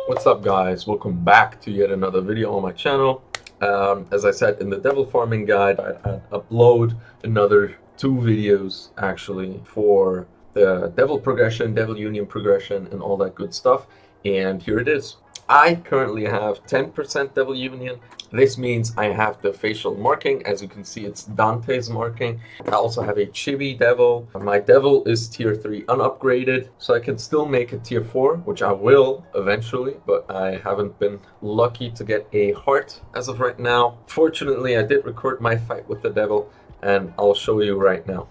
What's up, guys? Welcome back to yet another video on my channel. As I said in the devil farming guide, I'd upload another 2 videos actually for the devil progression, devil union progression, and all that good stuff. And here it is. I currently have 10% devil union. This means I have the facial marking. As you can see, it's Dante's marking. I also have a CHIBI devil. My devil is tier 3 unupgraded, so I can still make a tier 4, which I will eventually, but I haven't been lucky to get a heart as of right now. Fortunately, I did record my fight with the devil, and I'll show you right now.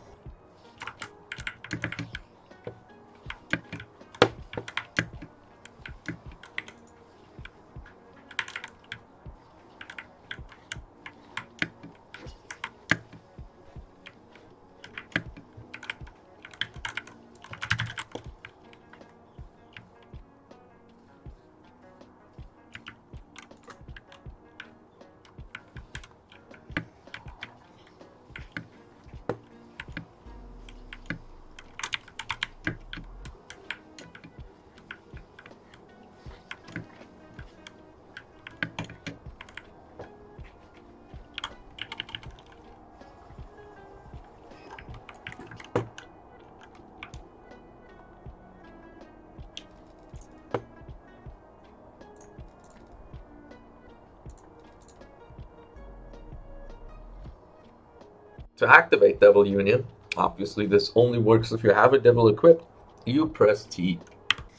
To activate Devil Union, obviously this only works if you have a devil equipped, you press T.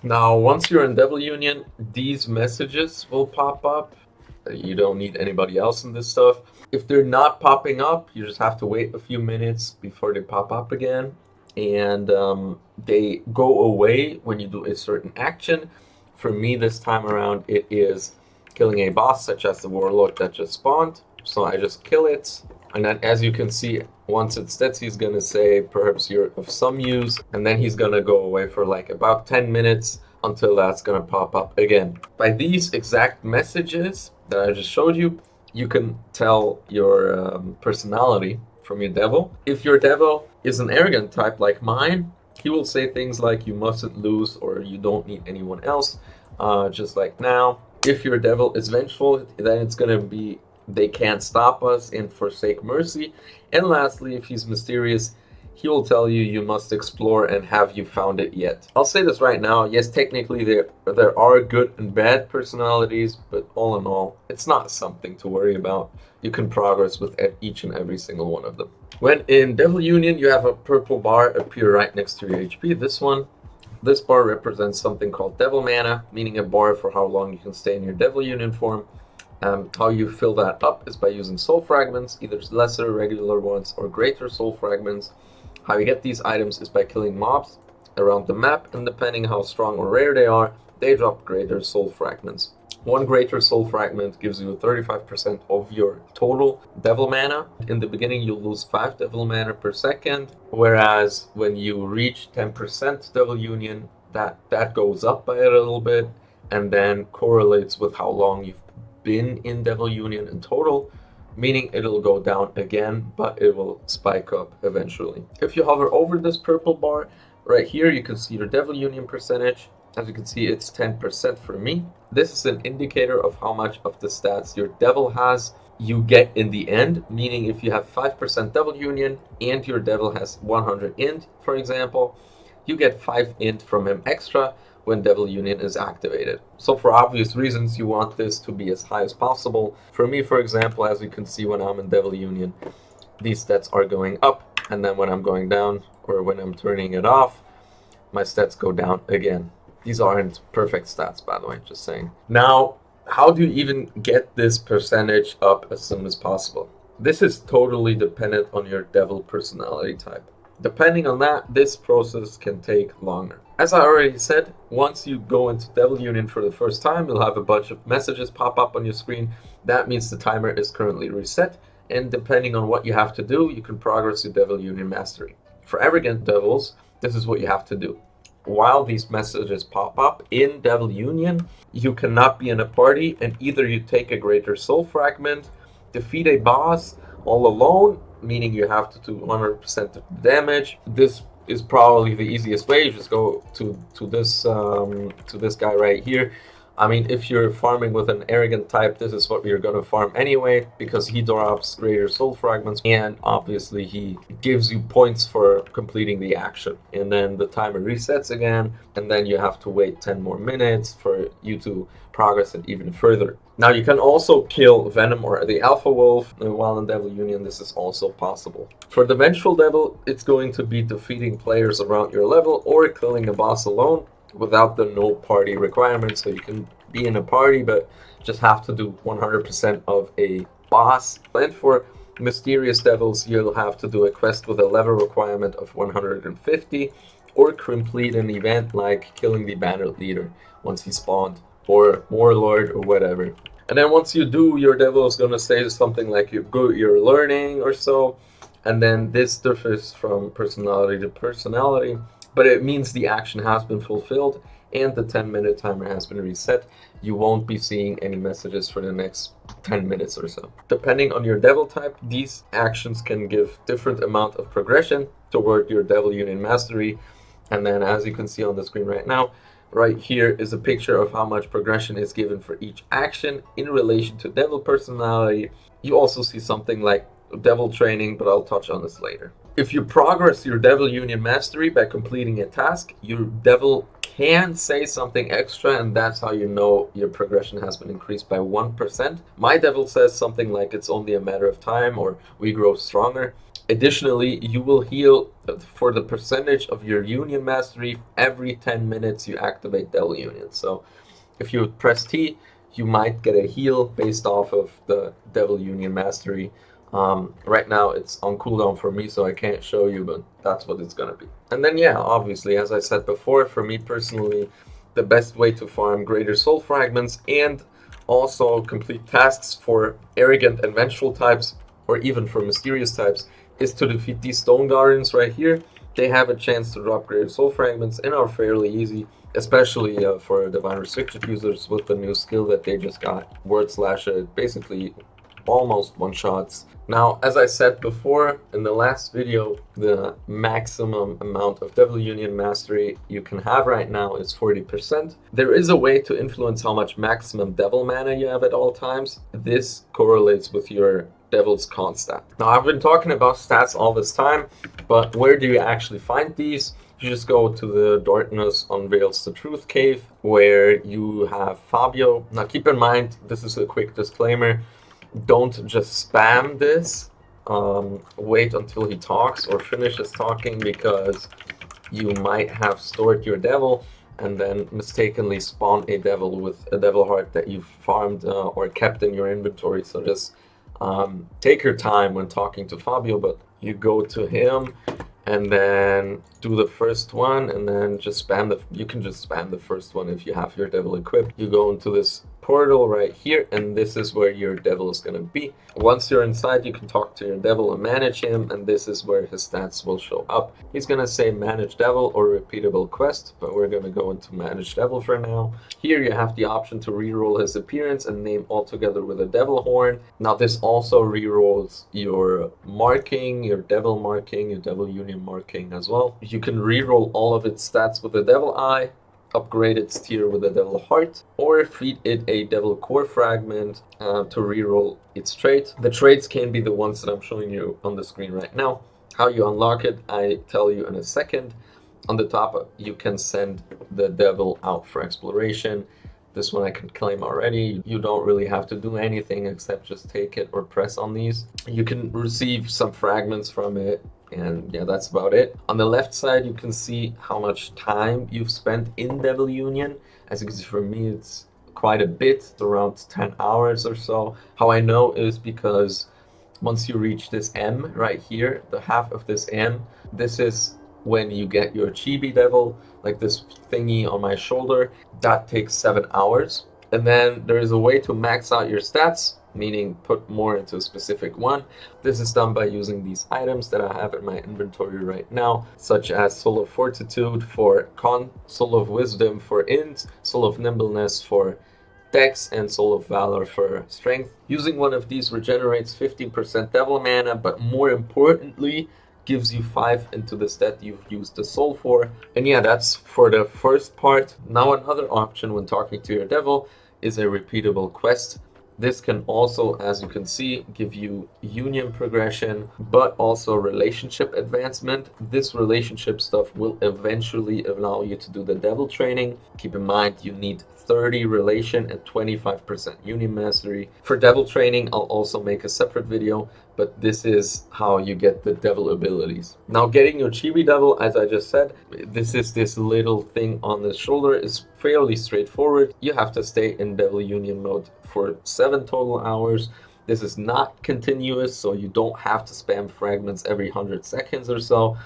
Now, once you're in Devil Union, these messages will pop up. You don't need anybody else in this stuff. If they're not popping up, you just have to wait a few minutes before they pop up again. And they go away when you do a certain action. For me this time around, it is killing a boss such as the warlock that just spawned. So I just kill it. And then, as you can see, once it's dead, he's gonna say, perhaps you're of some use, and then he's gonna go away for like about 10 minutes until that's gonna pop up again. By these exact messages that I just showed you, you can tell your personality from your devil. If your devil is an arrogant type like mine, he will say things like, you mustn't lose, or you don't need anyone else, just like now. If your devil is vengeful, then it's gonna be, they can't stop us and forsake mercy. And lastly, if he's mysterious, he will tell you, you must explore, and have you found it yet? I'll say this right now, yes, technically there are good and bad personalities, but all in all, it's not something to worry about. You can progress with each and every single one of them. When in Devil Union, you have a purple bar appear right next to your HP. This bar represents something called Devil Mana, meaning a bar for how long you can stay in your Devil Union form. How you fill that up is by using soul fragments, either lesser, regular ones, or greater soul fragments. How you get these items is by killing mobs around the map, and depending how strong or rare they are, they drop greater soul fragments. One greater soul fragment gives you 35% of your total devil mana. In the beginning, you'll lose 5 devil mana per second, whereas when you reach 10% devil union, that goes up by a little bit, and then correlates with how long you've been in Devil Union in total, meaning it'll go down again, but it will spike up eventually. If you hover over this purple bar right here, you can see your Devil Union percentage. As you can see, it's 10% for me. This is an indicator of how much of the stats your devil has you get in the end, meaning if you have 5% Devil Union and your devil has 100 int, for example, you get 5 int from him extra when Devil Union is activated. So for obvious reasons, you want this to be as high as possible. For me, for example, as you can see, when I'm in Devil Union, these stats are going up, and then when I'm going down, or when I'm turning it off, my stats go down again. These aren't perfect stats, by the way, just saying. Now, how do you even get this percentage up as soon as possible? This is totally dependent on your devil personality type. Depending on that, this process can take longer. As I already said, once you go into Devil Union for the first time, you'll have a bunch of messages pop up on your screen. That means the timer is currently reset, and depending on what you have to do, you can progress your Devil Union mastery. For arrogant devils, this is what you have to do. While these messages pop up in Devil Union, you cannot be in a party, and either you take a greater soul fragment, defeat a boss all alone, meaning you have to do 100% of the damage. This is probably the easiest way. You just go to this guy right here. I mean, if you're farming with an arrogant type, this is what you're gonna farm anyway, because he drops greater soul fragments, and obviously he gives you points for completing the action. And then the timer resets again, and then you have to wait 10 more minutes for you to progress it even further. Now you can also kill Venom or the Alpha Wolf while in Devil Union. This is also possible. For the Vengeful Devil, it's going to be defeating players around your level or killing a boss alone without the no party requirement. So you can be in a party but just have to do 100% of a boss. And for Mysterious Devils, you'll have to do a quest with a level requirement of 150 or complete an event like killing the Bandit Leader once he spawned, or Warlord, or whatever. And then once you do, your devil is going to say something like you're learning or so. And then this differs from personality to personality, but it means the action has been fulfilled and the 10-minute timer has been reset. You won't be seeing any messages for the next 10 minutes or so. Depending on your devil type, these actions can give different amount of progression toward your Devil Union Mastery. And then as you can see on the screen right now, right here is a picture of how much progression is given for each action in relation to devil personality. You also see something like devil training, but I'll touch on this later. If you progress your Devil Union Mastery by completing a task, your devil can say something extra, and that's how you know your progression has been increased by 1%. My devil says something like it's only a matter of time, or we grow stronger. Additionally, you will heal for the percentage of your Union Mastery every 10 minutes you activate Devil Union. So if you press T, you might get a heal based off of the Devil Union Mastery. Right now it's on cooldown for me, so I can't show you, but that's what it's gonna be. And then yeah, obviously, as I said before, for me personally, the best way to farm greater soul fragments and also complete tasks for arrogant and vengeful types, or even for mysterious types, is to defeat these stone guardians right here. They have a chance to drop greater soul fragments and are fairly easy, especially for divine restricted users with the new skill that they just got, Word Slasher, basically almost one-shots. Now, as I said before in the last video, the maximum amount of Devil Union Mastery you can have right now is 40%. There is a way to influence how much maximum Devil mana you have at all times. This correlates with your Devil's con stat. Now, I've been talking about stats all this time, but where do you actually find these? You just go to the Darkness Unveils the Truth cave, where you have Fabio. Now, keep in mind, this is a quick disclaimer. Don't just spam this. Wait until he talks or finishes talking, because you might have stored your devil and then mistakenly spawn a devil with a devil heart that you've farmed or kept in your inventory. So just take your time when talking to Fabio, but you go to him and then do the first one, and then just spam you can just spam the first one if you have your devil equipped. You go into this portal right here, and this is where your devil is going to be. Once you're inside, you can talk to your devil and manage him, and this is where his stats will show up. He's going to say manage devil or repeatable quest, but we're going to go into manage devil for now. Here you have the option to reroll his appearance and name all together with a devil horn. Now this also rerolls your marking, your devil marking, your Devil Union marking as well. You can reroll all of its stats with a devil eye, upgrade its tier with a devil heart, or feed it a devil core fragment to reroll its trait. The traits can be the ones that I'm showing you on the screen right now. How you unlock it, I tell you in a second. On the top, you can send the devil out for exploration. This one I can claim already. You don't really have to do anything except just take it or press on these. You can receive some fragments from it, and yeah, that's about it. On the left side, you can see how much time you've spent in Devil Union. As you can see, for me, it's quite a bit, around 10 hours or so. How I know is because once you reach this M right here, the half of this M, this is when you get your Chibi Devil, like this thingy on my shoulder. That takes 7 hours. And then there is a way to max out your stats, meaning put more into a specific one. This is done by using these items that I have in my inventory right now, such as Soul of Fortitude for Con, Soul of Wisdom for Int, Soul of Nimbleness for Dex, and Soul of Valor for Strength. Using one of these regenerates 15% devil mana, but more importantly, gives you 5 into the stat you've used the soul for. And yeah, that's for the first part. Now another option when talking to your devil is a repeatable quest. This can also, as you can see, give you union progression, but also relationship advancement. This relationship stuff will eventually allow you to do the devil training. Keep in mind, you need 30 relation and 25% union mastery. For devil training, I'll also make a separate video, but this is how you get the devil abilities. Now, getting your Chibi devil, as I just said, this little thing on the shoulder is fairly straightforward. You have to stay in devil union mode for 7 total hours. This is not continuous, so you don't have to spam fragments every 100 seconds or so.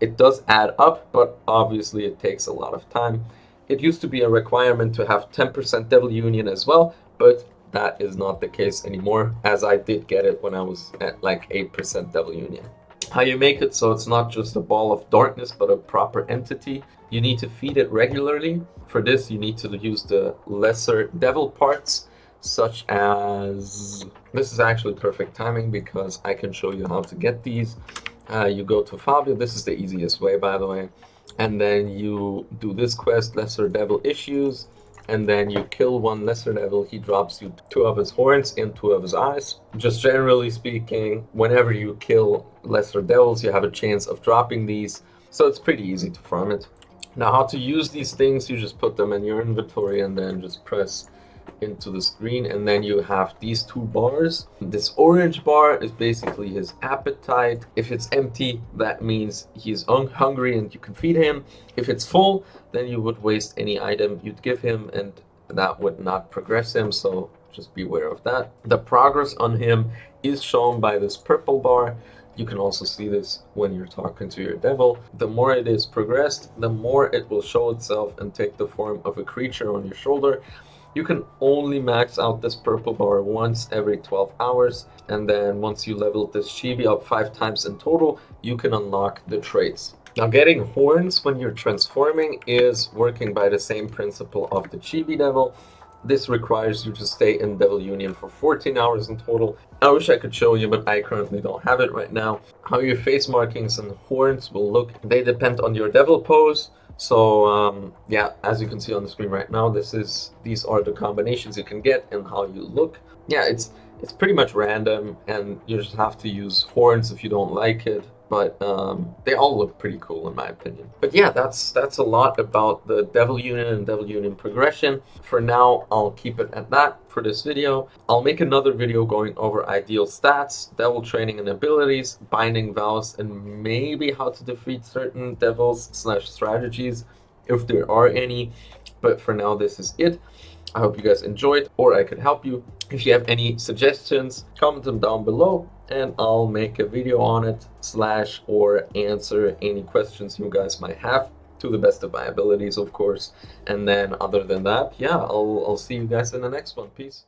It does add up, but obviously it takes a lot of time. It used to be a requirement to have 10% devil union as well, but that is not the case anymore, as I did get it when I was at like 8% devil union. How you make it so it's not just a ball of darkness, but a proper entity. You need to feed it regularly. For this, you need to use the lesser devil parts, such as... This is actually perfect timing because I can show you how to get these. You go to Fabio. This is the easiest way, by the way. And then you do this quest, Lesser Devil Issues. And then you kill one lesser devil, he drops you 2 of his horns and 2 of his eyes. Just generally speaking, whenever you kill lesser devils, you have a chance of dropping these. So it's pretty easy to farm it. Now, how to use these things, you just put them in your inventory and then just press into the screen, and then you have these 2 bars. This orange bar is basically his appetite. If it's empty, that means he's hungry and you can feed him. If it's full, then you would waste any item you'd give him, and that would not progress him, so just be aware of that. The progress on him is shown by this purple bar. You can also see this when you're talking to your devil. The more it is progressed, the more it will show itself and take the form of a creature on your shoulder. You can only max out this purple bar once every 12 hours, and then once you level this chibi up 5 times in total, you can unlock the traits. Now, getting horns when you're transforming is working by the same principle of the Chibi Devil. This requires you to stay in Devil Union for 14 hours in total. I wish I could show you, but I currently don't have it right now. How your face markings and horns will look, they depend on your devil pose. So yeah, as you can see on the screen right now, these are the combinations you can get and how you look. Yeah, it's pretty much random, and you just have to use horns if you don't like it. But they all look pretty cool in my opinion. But yeah, that's a lot about the Devil Union and Devil Union progression. For now, I'll keep it at that for this video. I'll make another video going over ideal stats, devil training and abilities, binding vows, and maybe how to defeat certain devils / strategies, if there are any. But for now, this is it. I hope you guys enjoyed, or I could help you. If you have any suggestions, comment them down below, and I'll make a video on it / or answer any questions you guys might have to the best of my abilities, of course. And then other than that, yeah, I'll see you guys in the next one. Peace.